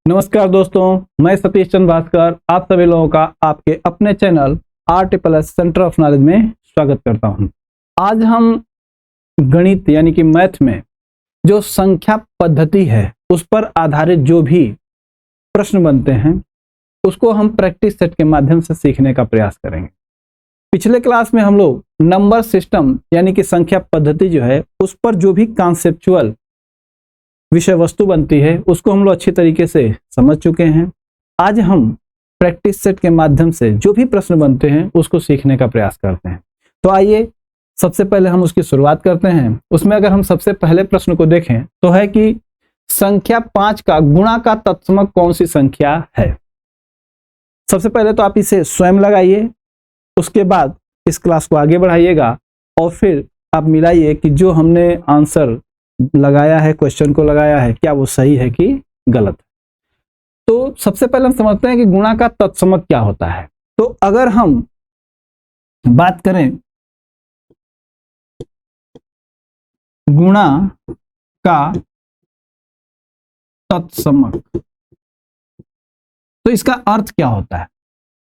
नमस्कार दोस्तों, मैं सतीश चंद्र भास्कर आप सभी लोगों का आपके अपने channel RTPLS centre of knowledge में स्वागत करता हूं। आज हम गणित यानी कि मैथ में जो संख्या पद्धति है उस पर आधारित जो भी प्रश्न बनते हैं उसको हम प्रैक्टिस सेट के माध्यम से सीखने का प्रयास करेंगे। पिछले क्लास में हम लोग नंबर सिस्टम यानी कि संख्या पद्धति जो है उस पर जो भी कॉन्सेप्चुअल विषय वस्तु बनती है उसको हम लोग अच्छी तरीके से समझ चुके हैं। आज हम प्रैक्टिस सेट के माध्यम से जो भी प्रश्न बनते हैं उसको सीखने का प्रयास करते हैं। तो आइए सबसे पहले हम उसकी शुरुआत करते हैं। उसमें अगर हम सबसे पहले प्रश्न को देखें तो है कि संख्या 5 का गुणा का तत्समक कौन सी संख्या है। सबसे पहले तो आप इसे स्वयं लगाइए, उसके बाद इस क्लास को आगे बढ़ाइएगा और फिर आप मिलाइए कि जो हमने आंसर लगाया है, क्वेश्चन को लगाया है, क्या वो सही है कि गलत है। तो सबसे पहले हम समझते हैं कि गुणा का तत्समक क्या होता है। तो अगर हम बात करें गुणा का तत्समक तो इसका अर्थ क्या होता है।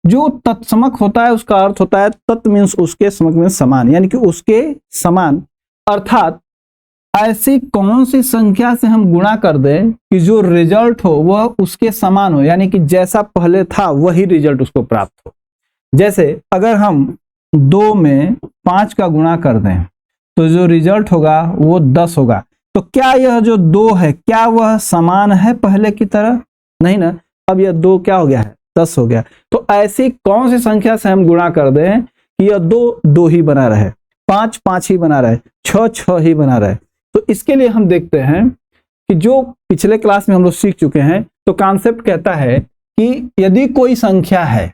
जो तत्समक होता है उसका अर्थ होता है तत् मीन्स उसके, समक मीन्स समान, यानी कि उसके समान, अर्थात ऐसी कौन सी संख्या से हम गुणा कर दें कि जो रिजल्ट हो वह उसके समान हो, यानी कि जैसा पहले था वही रिजल्ट उसको प्राप्त हो। जैसे अगर हम 2 में 5 का गुणा कर दें तो जो रिजल्ट होगा वो 10 होगा। तो क्या यह जो 2 है क्या वह समान है पहले की तरह? नहीं ना, अब यह 2 क्या हो गया है, 10 हो गया। तो ऐसी कौन सी संख्या से हम गुणा कर दें कि यह 2 ही बना रहे, 5 ही बना रहे, 6 ही बना रहे। तो इसके लिए हम देखते हैं कि जो पिछले क्लास में हम लोग सीख चुके हैं, तो कॉन्सेप्ट कहता है कि यदि कोई संख्या है,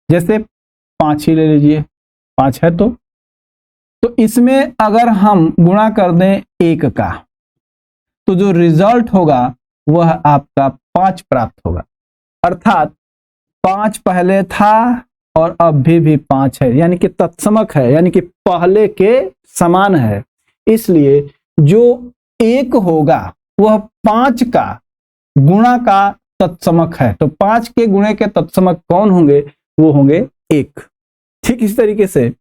जैसे 5 ही ले लीजिए, 5 है तो इसमें अगर हम गुणा कर दें 1 का तो जो रिजल्ट होगा वह आपका 5 प्राप्त होगा। अर्थात 5 पहले था और अब भी 5 है, यानी कि तत्समक है, यानी कि पहले के समान है। इसलिए जो 1 होगा वह 5 का गुणा का तत्समक है। तो 5 के गुणे के तत्समक कौन होंगे? वो होंगे 1। ठीक इसी तरीके से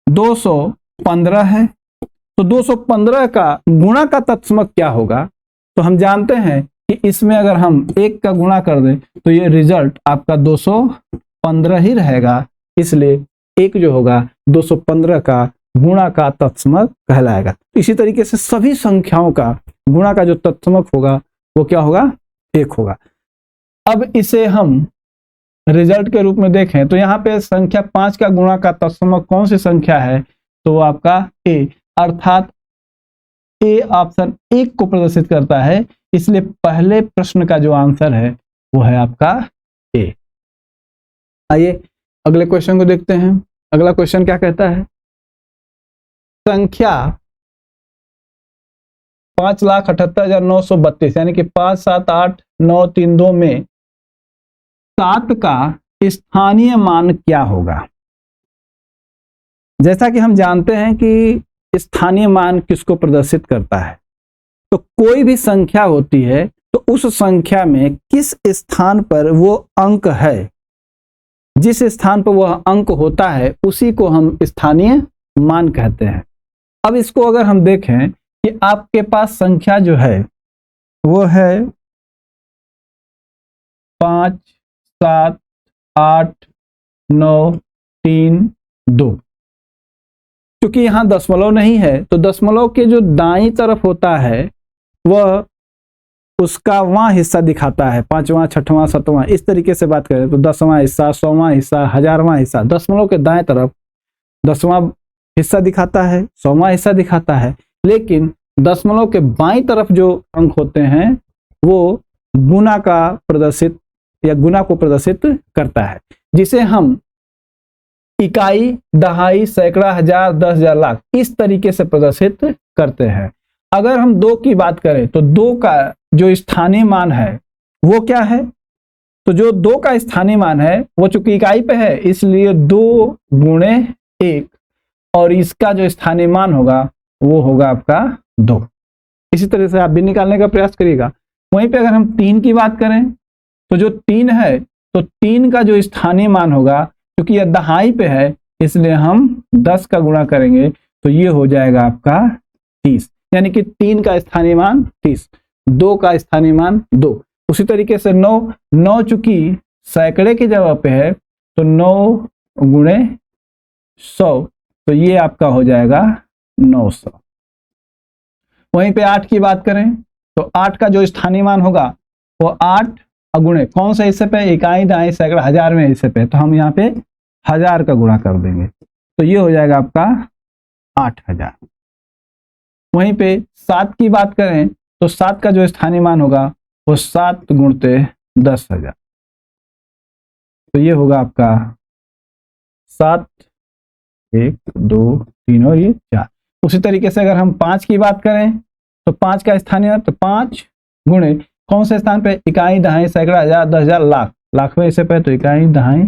215 है तो 215 का गुणा का तत्समक क्या होगा? तो हम जानते हैं कि इसमें अगर हम 1 का गुणा कर दें तो ये रिजल्ट आपका 215 ही रहेगा। इसलिए 1 जो होगा 215 का गुणा का तत्समक कहलाएगा। इसी तरीके से सभी संख्याओं का गुणा का जो तत्समक होगा वो क्या होगा? 1 होगा। अब इसे हम रिजल्ट के रूप में देखें तो यहाँ पे संख्या 5 का गुणा का तत्समक कौन सी संख्या है? तो वो आपका A, अर्थात A ऑप्शन 1 को प्रदर्शित करता है। इसलिए पहले प्रश्न का जो आंसर है वो है आपका A। आइए अगले क्वेश्चन को देखते हैं। अगला क्वेश्चन क्या कहता है? संख्या 5,78,932 यानी कि 5,7,8,932 में 7 का स्थानीय मान क्या होगा? जैसा कि हम जानते हैं कि स्थानीय मान किसको प्रदर्शित करता है, तो कोई भी संख्या होती है तो उस संख्या में किस स्थान पर वो अंक है, जिस स्थान पर वह अंक होता है उसी को हम स्थानीय मान कहते हैं। अब इसको अगर हम देखें कि आपके पास संख्या जो है वो है 5, 7, 8, 9, 3, 2। क्योंकि यहाँ दशमलव नहीं है तो दशमलव के जो दाईं तरफ होता है वह उसका वां हिस्सा दिखाता है, 5वां, 6वां, 7वां, इस तरीके से बात करें तो 10वां हिस्सा, 100वां हिस्सा, 1000वां हिस्सा। दशमलव के दाएं तरफ 10वां हिस्सा दिखाता है, 100वां हिस्सा दिखाता है। लेकिन दशमलव के बाईं तरफ जो अंक होते हैं वो गुना का प्रदर्शित या गुना को प्रदर्शित करता है, जिसे हम इकाई, दहाई, सैकड़ा, हजार, 10,000, लाख इस तरीके से प्रदर्शित करते हैं। अगर हम 2 की बात करें तो 2 का जो स्थानीय मान है वो क्या है? तो जो 2 का स्थानीय मान है वो चूंकि इकाई पे है इसलिए 2 गुणे 1 और इसका जो स्थानीय मान होगा वो होगा आपका 2। इसी तरह से आप भी निकालने का प्रयास करिएगा। वहीं पे अगर हम 3 की बात करें तो जो 3 है तो 3 का जो स्थानीय मान होगा, क्योंकि यह दहाई पे है इसलिए हम 10 का गुणा करेंगे तो ये हो जाएगा आपका 30, यानी कि 3 का स्थानीय मान 30, 2 का स्थानीय मान 2। उसी तरीके से 9 चूंकि सैकड़े की जगह पे है तो 9 गुणे 100 तो ये आपका हो जाएगा 900। वहीं पे 8 की बात करें तो 8 का जो स्थानीय मान होगा वो 8 गुणे कौन से हिस्से पे, इकाई दहाई सैकड़ा हजारवें हिस्से पे, तो हम यहाँ पे 1000 का गुणा कर देंगे तो ये हो जाएगा आपका 8000। वहीं पे 7 की बात करें तो 7 का जो स्थानीय मान होगा वो 7 गुणते 10,000 तो ये होगा आपका 7, 1, 2, 3 और ये 4। उसी तरीके से अगर हम 5 की बात करें तो 5 का स्थानीय तो 5 गुणे कौन से स्थान पे, इकाई दहाई सैकड़ा हजार 10,000 लाख, लाखवें हिस्से पे तो इकाई दहाई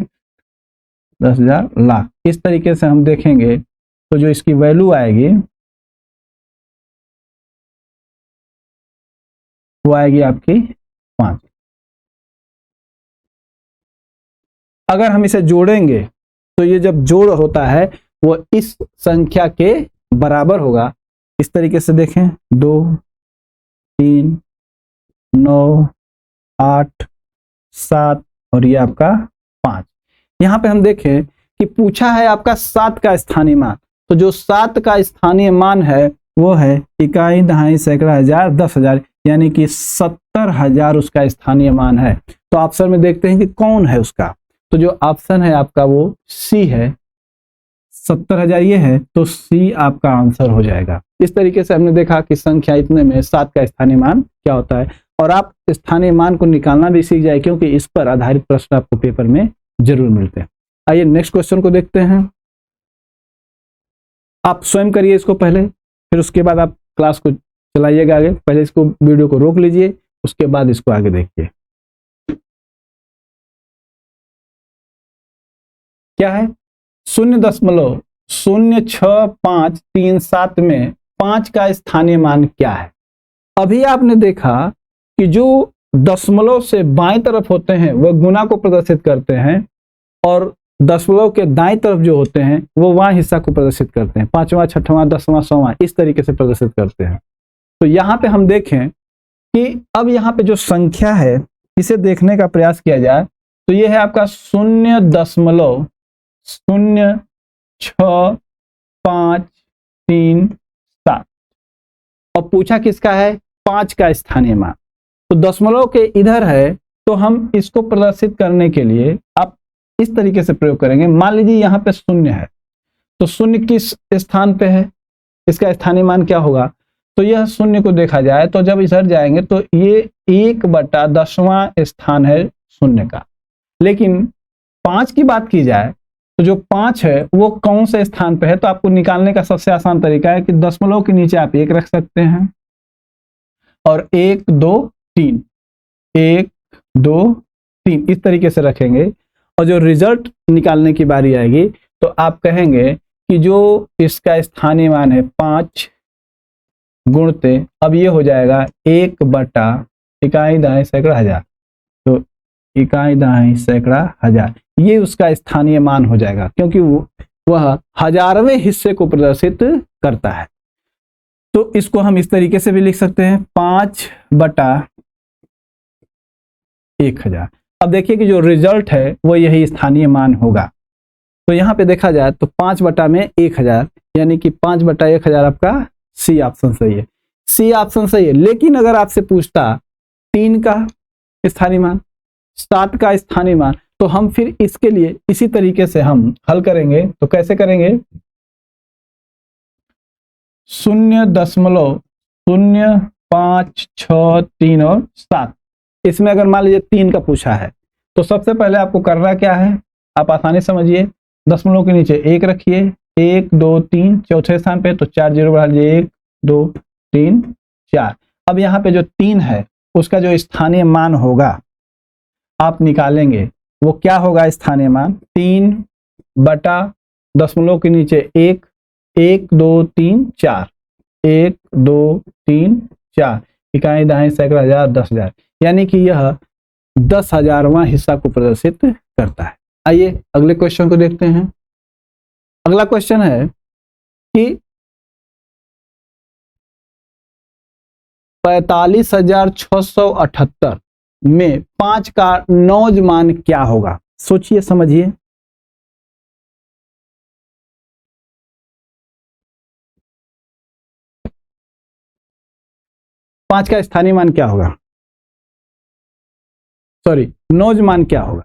10,000 लाख। इस तरीके से हम देखेंगे तो जो इसकी वैल्यू आएगी वो आएगी आपकी 5। अगर हम इसे जोड़ेंगे तो ये जब जोड़ होता है वो इस संख्या के बराबर होगा। इस तरीके से देखें 2, 3, 9, 8, 7 और ये आपका 5। यहाँ पे हम देखें कि पूछा है आपका 7 का स्थानीय मान, तो जो 7 का स्थानीय मान है वो है इकाई दहाई सैकड़ा हजार 10,000, यानी कि 70,000 उसका स्थानीय मान है। तो ऑप्शन में देखते हैं कि कौन है उसका, तो जो ऑप्शन है आपका वो सी है, 70,000 ये है तो सी आपका आंसर हो जाएगा। इस तरीके से हमने देखा कि संख्या इतने में 7 का स्थानीय मान क्या होता है, और आप स्थानीय मान को निकालना भी सीख जाए क्योंकि इस पर आधारित प्रश्न आपको पेपर में जरूर मिलते हैं। आइए नेक्स्ट क्वेश्चन को देखते हैं। आप स्वयं करिए इसको पहले, फिर उसके बाद आप क्लास को चलाइएगा आगे। पहले इसको वीडियो को रोक लीजिए, उसके बाद इसको आगे देखिए। क्या है 0.06537 में 5 का स्थानीय मान क्या है। अभी आपने देखा कि जो दशमलव से बाएं तरफ होते हैं वह गुना को प्रदर्शित करते हैं, और दशमलव के दाएं तरफ जो होते हैं वो वहां हिस्सा को प्रदर्शित करते हैं, 5वां 6वां 10वां 100वां इस तरीके से प्रदर्शित करते हैं। तो यहाँ पे हम देखें कि अब यहाँ पे जो संख्या है इसे देखने का प्रयास किया जाए तो ये है आपका 0.06537 और पूछा किसका है, 5 का स्थानीय मान। तो दशमलव के इधर है तो हम इसको प्रदर्शित करने के लिए आप इस तरीके से प्रयोग करेंगे। मान लीजिए यहाँ पे 0 है तो 0 किस स्थान पे है, इसका स्थानीय मान क्या होगा, तो यह 0 को देखा जाए तो जब इधर जाएंगे तो ये 1/10वां स्थान है 0 का। लेकिन 5 की बात की जाए तो जो 5 है वो कौन से स्थान पे है, तो आपको निकालने का सबसे आसान तरीका है कि दशमलव के नीचे आप 1 रख सकते हैं और 1 2 3 1 2 3 इस तरीके से रखेंगे, और जो रिजल्ट निकालने की बारी आएगी तो आप कहेंगे कि जो इसका स्थानीय मान है 5 गुणते, अब ये हो जाएगा 1/ इकाई दहाई सैकड़ा हजार, तो इकाई दहाई सैकड़ा हजार ये उसका स्थानीय मान हो जाएगा क्योंकि वह हजारवें हिस्से को प्रदर्शित करता है। तो इसको हम इस तरीके से भी लिख सकते हैं 5/1000। अब देखिए कि जो रिजल्ट है वो यही स्थानीय मान होगा। तो यहाँ पे देखा जाए तो 5/1000 यानी कि 5/1000 आपका सी ऑप्शन सही है, सी ऑप्शन सही है। लेकिन अगर आपसे पूछता 3 का स्थानीय मान, 7 का स्थानीय मान, तो हम फिर इसके लिए इसी तरीके से हम हल करेंगे। तो कैसे करेंगे, 0.0563 और 7, इसमें अगर मान लीजिए 3 का पूछा है तो सबसे पहले आपको करना क्या है, आप आसानी समझिए, दशमलव के नीचे 1 रखिए, 1 2 3 चौथे स्थान पे तो 4 0 बढ़ा लीजिए, 1 2 3 4। अब यहाँ पे जो 3 है उसका जो स्थानीय मान होगा आप निकालेंगे, वो क्या होगा स्थानीय मान, 3/ दशमलव के नीचे 1 1 2 3 4 1 2 3 4 इकाई, दहाई, सैकड़ा, हजार, 10,000, यानी कि यह 10,000वां हिस्सा को प्रदर्शित करता है। आइए अगले क्वेश्चन को देखते हैं। अगला क्वेश्चन है कि 45,678 में 5 का नौज मान क्या होगा? सोचिए समझिए। पांच का स्थानीय मान क्या होगा? सॉरी, नौज मान क्या होगा?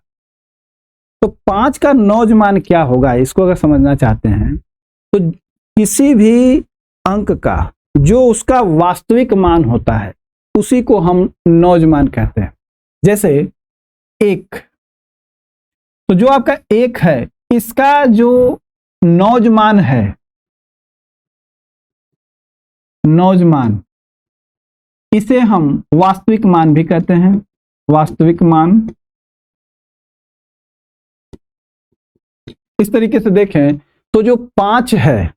तो 5 का नौज मान क्या होगा, इसको अगर समझना चाहते हैं तो किसी भी अंक का जो उसका वास्तविक मान होता है उसी को हम नौज मान कहते हैं। जैसे 1, तो जो आपका 1 है इसका जो नौज मान है, नौज मान, इसे हम वास्तविक मान भी कहते हैं। वास्तविक मान इस तरीके से देखें तो जो 5 है,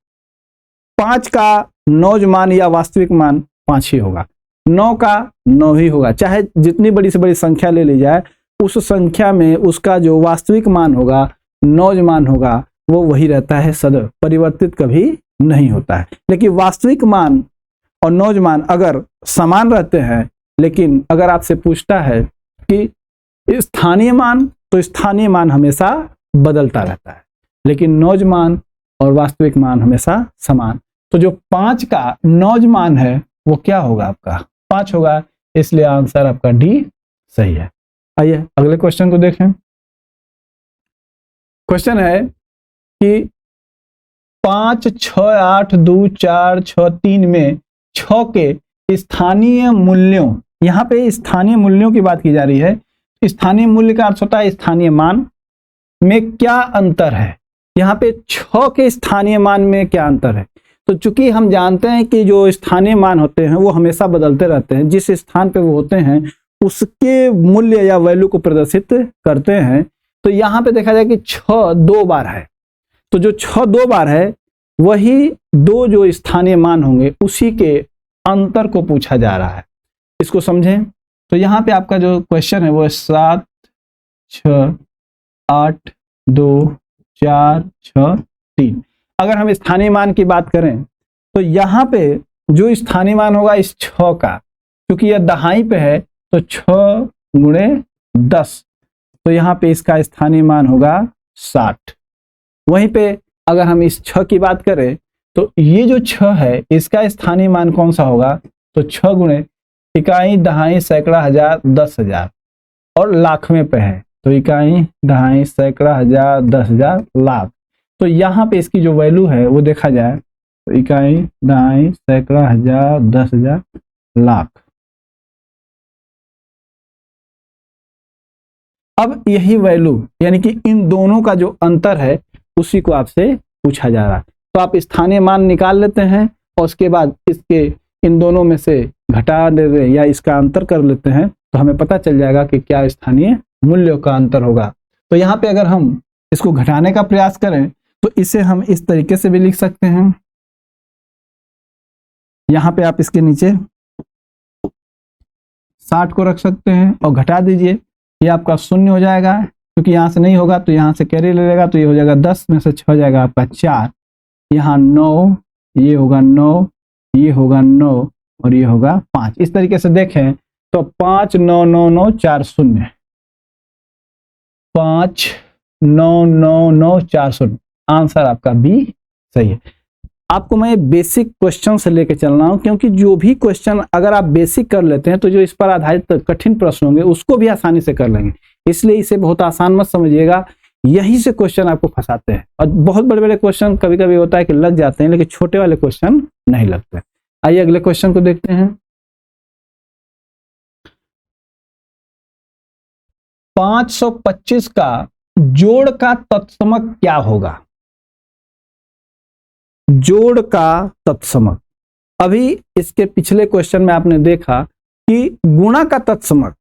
5 का नौज मान या वास्तविक मान 5 ही होगा, 9 का 9 ही होगा। चाहे जितनी बड़ी से बड़ी संख्या ले ली जाए, उस संख्या में उसका जो वास्तविक मान होगा, नौज मान होगा, वो वही रहता है, सदैव परिवर्तित कभी नहीं होता है। लेकिन वास्तविक मान और नौज मान अगर समान रहते हैं, लेकिन अगर आपसे पूछता है कि स्थानीय मान, तो स्थानीय मान हमेशा बदलता रहता है, लेकिन नौज मान और वास्तविक मान हमेशा समान। तो जो 5 का नौज मान है वो क्या होगा? आपका 5 होगा, इसलिए आंसर आपका डी सही है। आइए अगले क्वेश्चन को देखें। क्वेश्चन है कि 5, 6, 8, 2, 4, 6, 3 में 6 के स्थानीय मूल्यों, यहाँ पे स्थानीय मूल्यों की बात की जा रही है। स्थानीय मूल्य का अर्थ होता है स्थानीय मान में क्या अंतर है। यहाँ पे 6 के स्थानीय मान में क्या अंतर है? तो चूंकि हम जानते हैं कि जो स्थानीय मान होते हैं वो हमेशा बदलते रहते हैं, जिस स्थान पे वो होते हैं उसके मूल्य या वैल्यू को प्रदर्शित करते हैं। तो यहाँ पे देखा जाए कि 6 2 बार है, तो जो 6 2 बार है वही 2 जो स्थानीय मान होंगे उसी के अंतर को पूछा जा रहा है। इसको समझें तो यहाँ पे आपका जो क्वेश्चन है वो 7, 6, 8, 2, 4, 6, 3। अगर हम स्थानीय मान की बात करें तो यहाँ पे जो स्थानीय मान होगा इस 6 का, क्योंकि यह दहाई पे है तो 6 गुणे 10, तो यहाँ पे इसका स्थानीय मान होगा 60। वहीं पे अगर हम इस 6 की बात करें तो ये जो 6 है इसका स्थानीय मान कौन सा होगा? तो 6 गुणे इकाई, दहाई, सैकड़ा, हजार, 10,000 और लाख में पे है, तो इकाई, दहाई, सैकड़ा, हजार, 10,000, लाख। तो यहाँ पे इसकी जो वैल्यू है वो देखा जाए तो इकाई, दहाई, सैकड़ा, हजार, 10,000, लाख। अब यही वैल्यू यानी कि इन दोनों का जो अंतर है उसी को आपसे पूछा जा रहा है। तो आप स्थानीय मान निकाल लेते हैं और उसके बाद इसके इन दोनों में से घटा देते या इसका अंतर कर लेते हैं, तो हमें पता चल जाएगा कि क्या स्थानीय मूल्यों का अंतर होगा। तो यहाँ पे अगर हम इसको घटाने का प्रयास करें तो इसे हम इस तरीके से भी लिख सकते हैं। यहाँ पे आप इसके नीचे 60 को रख सकते हैं और घटा दीजिए, ये आपका 0 हो जाएगा, क्योंकि यहाँ से नहीं होगा तो यहाँ से कैरी ले लेगा, तो ये हो जाएगा 10 में से 6 हो जाएगा आपका 4, यहाँ 9, ये होगा 9, ये होगा 9 और ये होगा 5। इस तरीके से देखें तो 5 9 9 9 4 0, 5 9 9 9 4 0, आंसर आपका बी सही है। आपको मैं बेसिक क्वेश्चन से लेकर चल रहा हूं, क्योंकि जो भी क्वेश्चन अगर आप बेसिक कर लेते हैं तो जो इस पर आधारित कठिन प्रश्न होंगे उसको भी आसानी से कर लेंगे। इसलिए इसे बहुत आसान मत समझिएगा, यही से क्वेश्चन आपको फंसाते हैं। और बहुत बड़े बड़े क्वेश्चन कभी कभी होता है कि लग जाते हैं, लेकिन छोटे वाले क्वेश्चन नहीं लगते। आइए अगले क्वेश्चन को देखते हैं। 525 का जोड़ का तत्समक क्या होगा? जोड़ का तत्समक, अभी इसके पिछले क्वेश्चन में आपने देखा कि गुणा का तत्समक।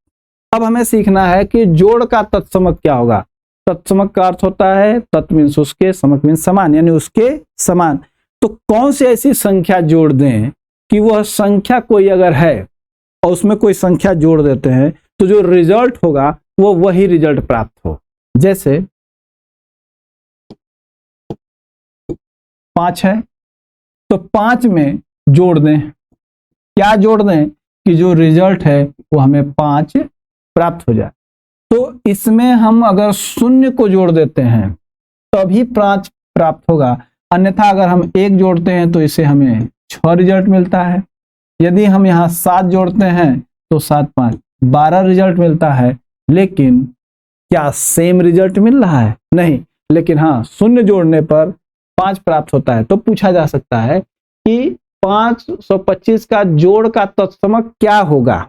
अब हमें सीखना है कि जोड़ का तत्समक क्या होगा। तत्समक का अर्थ होता है तत् मीन्स उसके, समक मीन्स समान, यानी उसके समान। तो कौन सी ऐसी संख्या जोड़ दें कि वह संख्या कोई अगर है और उसमें कोई संख्या जोड़ देते हैं तो जो रिजल्ट होगा वो वही रिजल्ट प्राप्त हो। जैसे 5 है तो 5 में जोड़ दें, क्या जोड़ दें कि जो रिजल्ट है वो हमें 5 प्राप्त हो जाए। तो इसमें हम अगर शून्य को जोड़ देते हैं तभी 5 प्राप्त होगा, अन्यथा अगर हम 1 जोड़ते हैं तो इसे हमें 6 रिजल्ट मिलता है। यदि हम यहाँ 7 जोड़ते हैं तो 7 5 12 रिजल्ट मिलता है। लेकिन क्या सेम रिजल्ट मिल रहा है? नहीं, लेकिन हाँ शून्य जोड़ने पर 5 प्राप्त होता है। तो पूछा जा सकता है कि 525 का जोड़ का तत्समक क्या होगा।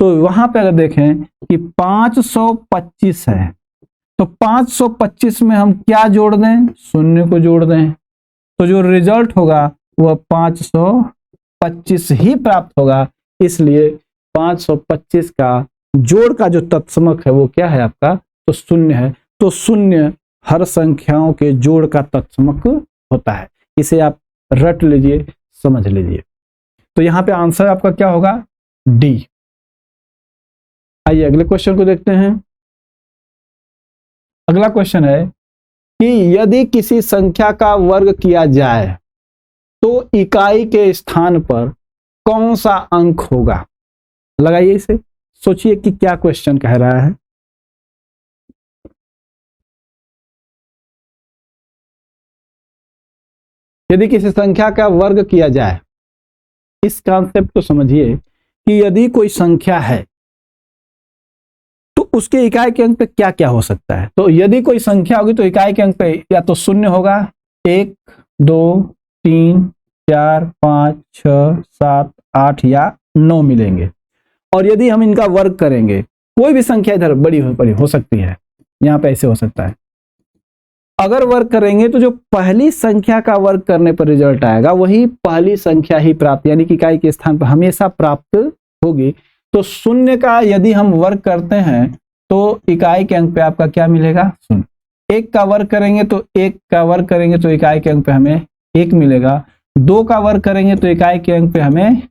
तो वहां पे अगर देखें कि 525 है तो 525 में हम क्या जोड़ दें? शून्य को जोड़ दें, तो जो रिजल्ट होगा वह 525 ही प्राप्त होगा। इसलिए 525 का जोड़ का जो तत्समक है वो क्या है आपका? तो शून्य है। तो शून्य हर संख्याओं के जोड़ का तत्समक होता है। इसे आप रट लीजिए, समझ लीजिए। तो यहां पे आंसर आपका क्या होगा? डी। आइए अगले क्वेश्चन को देखते हैं। अगला क्वेश्चन है कि यदि किसी संख्या का वर्ग किया जाए तो इकाई के स्थान पर कौन सा अंक होगा? लगाइए इसे, सोचिए कि क्या क्वेश्चन कह रहा है। यदि किसी संख्या का वर्ग किया जाए, इस कॉन्सेप्ट को समझिए कि यदि कोई संख्या है तो उसके इकाई के अंक पे क्या क्या हो सकता है। तो यदि कोई संख्या होगी तो इकाई के अंक पे या तो शून्य होगा, 1 2 3 4 5 6 7 8 या 9 मिलेंगे। और यदि हम इनका वर्ग करेंगे, कोई भी संख्या इधर बड़ी हो सकती है, यहाँ पे ऐसे हो सकता है। अगर वर्ग करेंगे तो जो पहली संख्या का वर्ग करने पर रिजल्ट आएगा वही पहली संख्या ही प्राप्त, यानी कि इकाई के स्थान पर हमेशा प्राप्त होगी। तो शून्य का यदि हम वर्ग करते हैं तो इकाई के अंक पे आपका क्या मिलेगा? शून्य। 1 का वर्ग करेंगे तो 1 का वर्ग करेंगे तो इकाई के अंक पे हमें 1 मिलेगा। 2 का वर्ग करेंगे तो इकाई के अंक पे हमें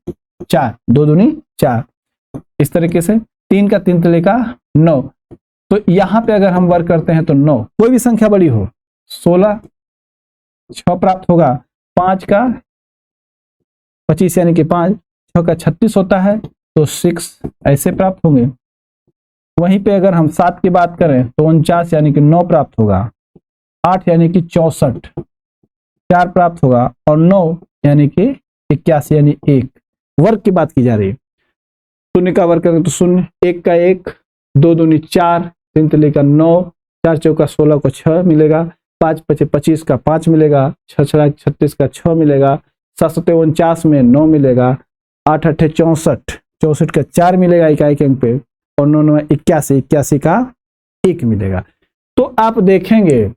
4, 2 दूनी 4। इस तरीके से 3 का 3 तिले का 9। तो यहां पे अगर हम वर्ग करते हैं तो 9, कोई भी संख्या बड़ी हो, 16 6 प्राप्त होगा। 5 का 25 यानी कि 5, 6 का 36 होता है तो 6 ऐसे प्राप्त होंगे। वहीं पे अगर हम 7 की बात करें तो 49 यानी कि 9 प्राप्त होगा। 8 यानी कि 64, 4 प्राप्त होगा। और 9 यानी कि 81 यानी 1। वर्ग की बात की जा रही है। शून्य का वर्ग करें तो शून्य, 1 का 1, 2 दूनी 4, 3 तिले का 9, 4 चौका 16 को 6 मिलेगा, 5 पचे 25 का 5 मिलेगा, 6 छड़ा 36 का 6 मिलेगा, 7 सत्ते 49 में 9 मिलेगा, 8 अट्ठे 64, 64 का 4 मिलेगा इकाई के अंक पे, और 9 9 81, 81 का 1 मिलेगा। तो आप देखेंगे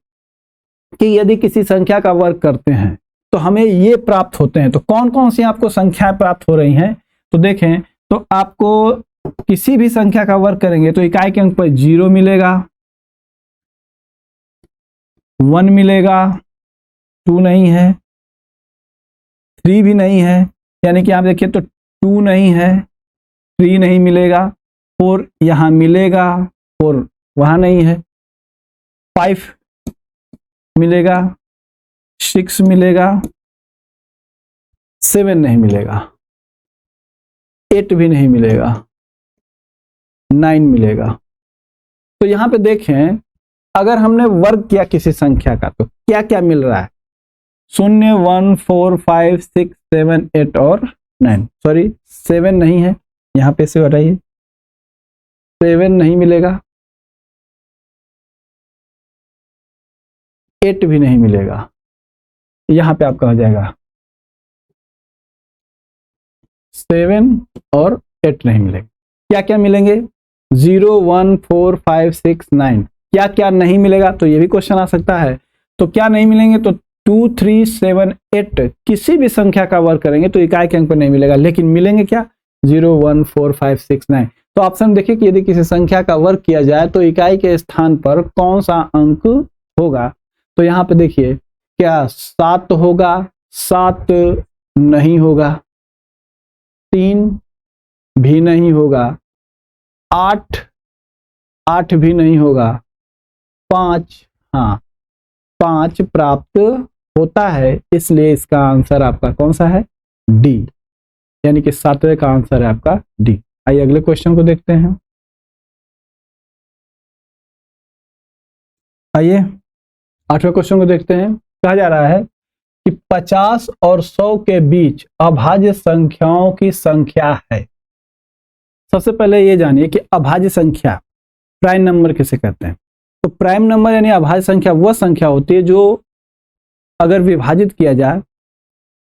कि यदि किसी संख्या का वर्ग करते हैं तो हमें ये प्राप्त होते हैं। तो कौन कौन सी आपको संख्याएं प्राप्त हो रही हैं? तो देखें, तो आपको किसी भी संख्या का वर्ग करेंगे तो इकाई के अंक पर 0 मिलेगा, 1 मिलेगा, 2 नहीं है, 3 भी नहीं है, यानी कि आप देखिए तो 2 नहीं है, 3 नहीं मिलेगा, 4 यहां मिलेगा, 4 वहां नहीं है, 5 मिलेगा, 6 मिलेगा, 7 नहीं मिलेगा, 8 भी नहीं मिलेगा, 9 मिलेगा। तो यहां पे देखें, अगर हमने वर्ग किया किसी संख्या का तो क्या क्या मिल रहा है? 0 1 4 5 6 7 8 और 9। सॉरी 7 नहीं है, यहां पे से हटाइए, 7 नहीं मिलेगा, 8 भी नहीं मिलेगा। यहां पे आपका हो जाएगा 7 और 8 नहीं मिलेगा। क्या क्या मिलेंगे? 0 1 4 5 6 9। क्या क्या नहीं मिलेगा? तो ये भी क्वेश्चन आ सकता है। तो क्या नहीं मिलेंगे? तो 2 3 7 8 किसी भी संख्या का वर्ग करेंगे तो इकाई के अंक पर नहीं मिलेगा, लेकिन मिलेंगे क्या? 0 1 4 5 6 9। तो ऑप्शन देखिए कि यदि किसी संख्या का वर्ग किया जाए तो इकाई के स्थान पर कौन सा अंक होगा। तो यहां पे देखिए, क्या 7 होगा? 7 नहीं होगा, 3 भी नहीं होगा, 8 8 भी नहीं होगा, 5 हाँ 5 प्राप्त होता है, इसलिए इसका आंसर आपका कौन सा है? डी, यानी कि 7वें का आंसर है आपका डी। आइए अगले क्वेश्चन को देखते हैं। आइए 8वें क्वेश्चन को देखते हैं। कहा जा रहा है कि 50 और 100 के बीच अभाज्य संख्याओं की संख्या है। सबसे पहले ये जानिए कि अभाज्य संख्या, प्राइम नंबर किसे कहते हैं? तो प्राइम नंबर यानी अभाज्य संख्या वह संख्या होती है जो अगर विभाजित किया जाए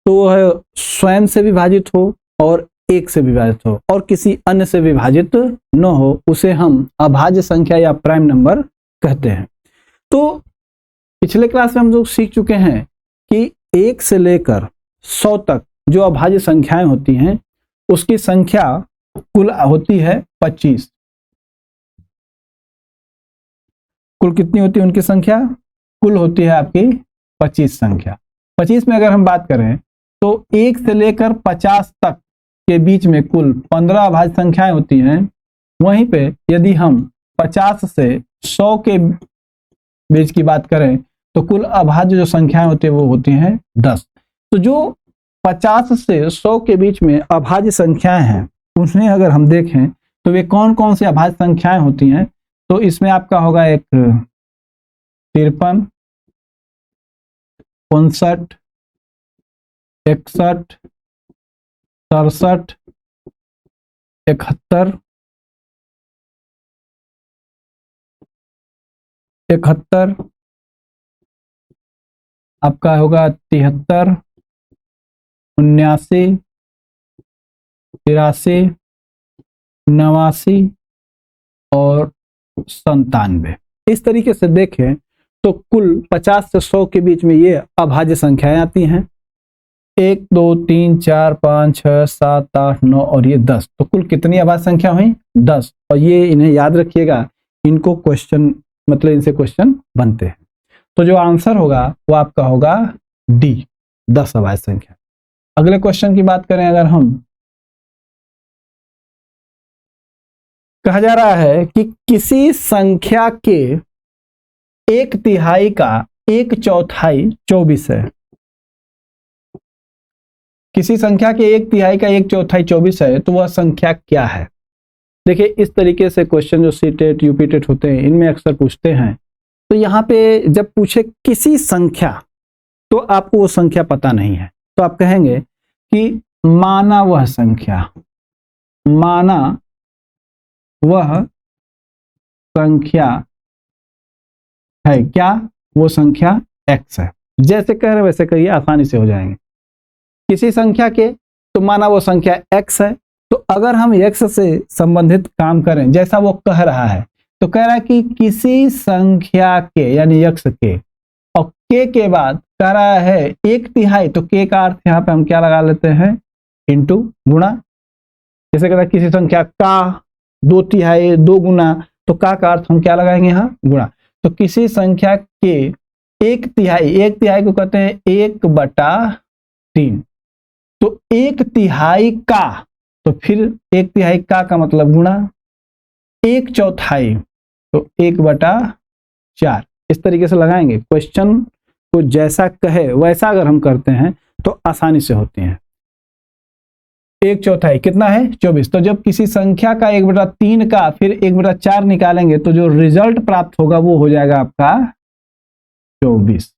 तो वह स्वयं से विभाजित हो और 1 से विभाजित हो और किसी अन्य से विभाजित न हो, उसे हम अभाज्य संख्या या प्राइम नंबर कहते हैं। तो पिछले क्लास में हम लोग सीख चुके हैं कि 1 से लेकर 100 तक जो अभाज्य संख्याएं होती हैं उसकी संख्या कुल होती है 25। कुल कितनी होती है उनकी संख्या? कुल होती है आपकी 25 संख्या। 25 में अगर हम बात करें तो 1 से लेकर 50 तक के बीच में कुल 15 अभाज्य संख्याएं होती हैं। वहीं पे यदि हम 50 से 100 के बीच की बात करें तो कुल अभाज्य जो संख्याएं होती है वो होती हैं 10। तो जो 50 से 100 के बीच में अभाज्य संख्याएं हैं उसमें अगर हम देखें तो वे कौन कौन सी अभाज्य संख्याएं होती हैं, तो इसमें आपका होगा एक 53, 59, 61, 67, 71, 71, आपका होगा 73, 79, 83, 89 और 97। इस तरीके से देखें तो कुल 50 से 100 के बीच में ये अभाज्य संख्याएं आती हैं। 1 2 3 4 5 6 7 8 9 और ये 10। तो कुल कितनी अभाज्य संख्या हुई? 10। और ये इन्हें याद रखिएगा, इनको क्वेश्चन मतलब इनसे क्वेश्चन बनते हैं। तो जो आंसर होगा वो आपका होगा डी, 10 अभाज्य संख्या। अगले क्वेश्चन की बात करें अगर हम, कहा जा रहा है कि किसी संख्या के 1/3 का 1/4 24 है। किसी संख्या के 1/3 का 1/4 24 है, तो वह संख्या क्या है? देखिए इस तरीके से क्वेश्चन जो सीटेट यूपीटेट होते हैं इनमें अक्सर पूछते हैं। तो यहाँ पे जब पूछे किसी संख्या तो आपको वो संख्या पता नहीं है, तो आप कहेंगे कि माना वह संख्या, माना वह संख्या है क्या? वो संख्या x है। जैसे कह रहे वैसे कहिए, आसानी से हो जाएंगे। किसी संख्या के तो माना वो संख्या x है। तो अगर हम x से संबंधित काम करें जैसा वो कह रहा है, तो कह रहा है कि किसी संख्या के यानी x के, और k के बाद कह रहा है 1/3, तो k का अर्थ यहाँ पे हम क्या लगा लेते हैं? इंटू, गुणा। जैसे कहता है किसी संख्या का 2/3 2 गुना, तो का अर्थ हम क्या लगाएंगे यहाँ? गुणा। तो किसी संख्या के 1/3 को कहते हैं 1/3। तो 1/3 का, तो फिर 1/3 का मतलब गुणा, 1/4 तो 1/4। इस तरीके से लगाएंगे। क्वेश्चन को जैसा कहे वैसा अगर हम करते हैं तो आसानी से होते हैं। 1/4 कितना है? 24। तो जब किसी संख्या का 1/3 का फिर 1/4 निकालेंगे तो जो रिजल्ट प्राप्त होगा वो हो जाएगा आपका 24।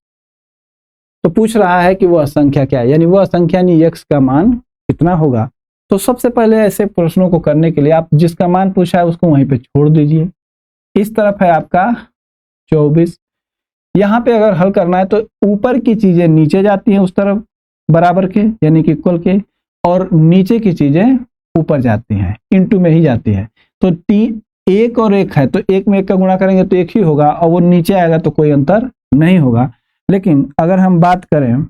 तो पूछ रहा है कि वह संख्या क्या है, यानी वह संख्या यानी x का मान कितना होगा। तो सबसे पहले ऐसे प्रश्नों को करने के लिए आप जिसका मान पूछा है उसको वहीं पे छोड़ दीजिए। इस तरफ है आपका 24। यहाँ पे अगर हल करना है तो ऊपर की चीजें नीचे जाती हैं उस तरफ बराबर के यानी कि इक्वल के, और नीचे की चीजें ऊपर जाती हैं, इनटू में ही जाती है। तो 1 और 1 है, तो 1 में 1 का गुणा करेंगे तो 1 ही होगा, और वो नीचे आएगा तो कोई अंतर नहीं होगा। लेकिन अगर हम बात करें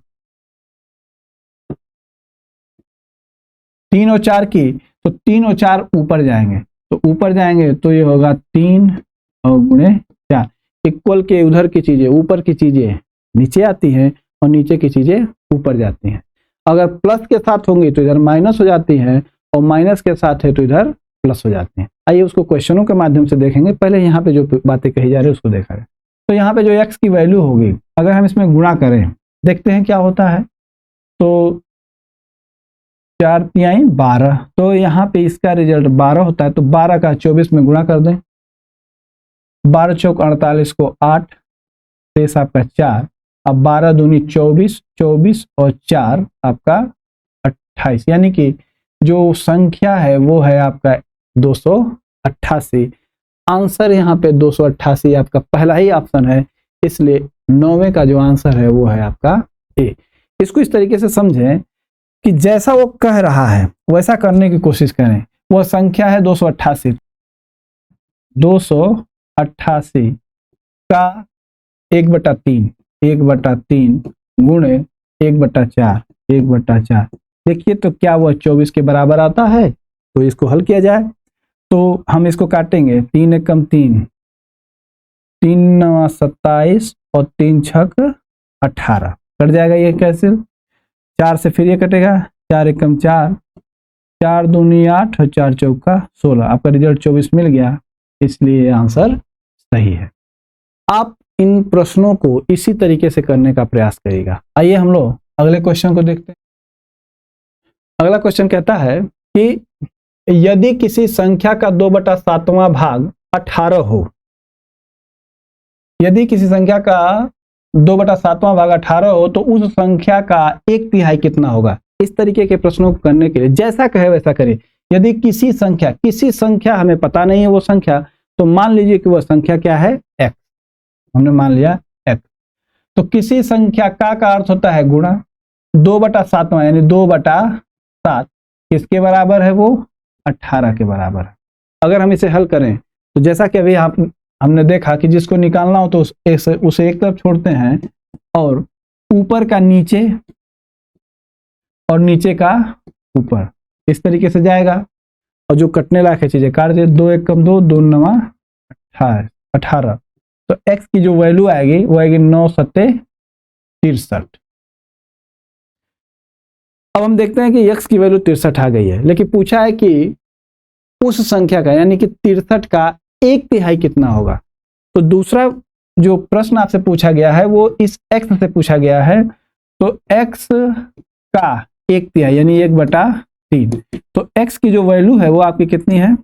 3 और 4 की, तो 3 और 4 ऊपर जाएंगे, तो ऊपर जाएंगे तो ये होगा 3 और गुणे 4। इक्वल के उधर की चीजें, ऊपर की चीजें नीचे आती हैं और नीचे की चीजें ऊपर जाती हैं। अगर प्लस के साथ होंगी तो इधर माइनस हो जाती है और माइनस के साथ है तो इधर प्लस हो जाते हैं। आइए उसको क्वेश्चनों के माध्यम से देखेंगे। पहले यहाँ पे जो बातें कही जा रही है उसको देखा जाए। तो यहाँ पे जो x की वैल्यू होगी, अगर हम इसमें गुणा करें, देखते हैं क्या होता है। तो 4 तिहाई 12, तो यहाँ पे इसका रिजल्ट 12 होता है। तो 12 का 24 में गुणा कर दें, 12 चौक 48 को 8, शेष आपका 4। अब 12 दूनी 24, 24 और 4 आपका 28, यानी कि जो संख्या है वो है आपका 288। आंसर यहाँ पे 288 आपका पहला ही ऑप्शन है, इसलिए 9वें का जो आंसर है वो है आपका ए। इसको इस तरीके से समझें कि जैसा वो कह रहा है वैसा करने की कोशिश करें। वह संख्या है 288, 288 का 1/3, 1/3 गुणे 1/4, 1/4। देखिए तो क्या वह 24 के बराबर आता है। तो इसको हल किया जाए तो हम इसको काटेंगे, 3 एकम 3, 3 9 27 और 3 छक 18, कट जाएगा ये कैसे। 4 से फिर ये कटेगा, 4 एकम 4, 4 दूनी 8 और 4 चौका 16। आपका रिजल्ट 24 मिल गया, इसलिए आंसर सही है। आप इन प्रश्नों को इसी तरीके से करने का प्रयास करिएगा। आइए हम लोग अगले क्वेश्चन को देखते हैं। अगला क्वेश्चन कहता है कि यदि किसी संख्या का 2/7वां भाग 18 हो, यदि किसी संख्या का 2/7वां भाग 18 हो तो उस संख्या का 1/3 कितना होगा। इस तरीके के प्रश्नों को करने के लिए जैसा कहे वैसा करें। यदि किसी संख्या हमें पता नहीं है वो संख्या, तो मान लीजिए कि वह संख्या क्या है, x, हमने मान लिया x। तो किसी संख्या का अर्थ होता है गुणा, 2/7वां यानी 2/7 किसके बराबर है, वो 18 के बराबर है। अगर हम इसे हल करें तो जैसा कि अभी हमने देखा कि जिसको निकालना हो तो उसे एक तरफ छोड़ते हैं और ऊपर का नीचे और नीचे का ऊपर, इस तरीके से जाएगा। और जो कटने लायक है चीजें काट दे, 2 एकम 2, 2 9 18। तो x की जो वैल्यू आएगी वो आएगी 9 सत्ते 63। अब हम देखते हैं कि x की वैल्यू 63 आ गई है, लेकिन पूछा है कि उस संख्या का यानी कि 63 का 1/3 कितना होगा। तो दूसरा जो प्रश्न आपसे पूछा गया है वो इस x से पूछा गया है। तो x का 1/3 यानी 1/3, तो x की जो वैल्यू है वो आपकी कितनी है,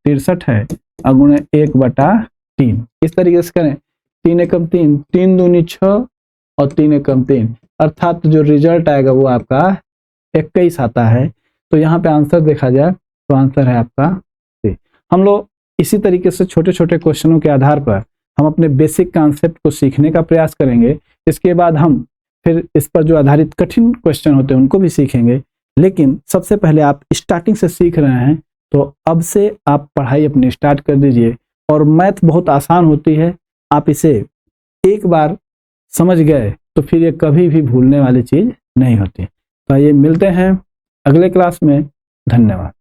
63 है, अगुणे 1/3। इस तरीके से करें, 3 एकम 3, 3 दूनी 6 और 3 एकम 3, अर्थात जो रिजल्ट आएगा वो आपका 21 आता है। तो यहाँ पे आंसर देखा जाए तो आंसर है आपका सी। हम लोग इसी तरीके से छोटे छोटे क्वेश्चनों के आधार पर हम अपने बेसिक कॉन्सेप्ट को सीखने का प्रयास करेंगे। इसके बाद हम फिर इस पर जो आधारित कठिन क्वेश्चन होते हैं उनको भी सीखेंगे। लेकिन सबसे पहले आप स्टार्टिंग से सीख रहे हैं तो अब से आप पढ़ाई अपनी स्टार्ट कर दीजिए। और मैथ बहुत आसान होती है, आप इसे एक बार समझ गए तो फिर ये कभी भी भूलने वाली चीज नहीं होती। तो आइए मिलते हैं अगले क्लास में। धन्यवाद।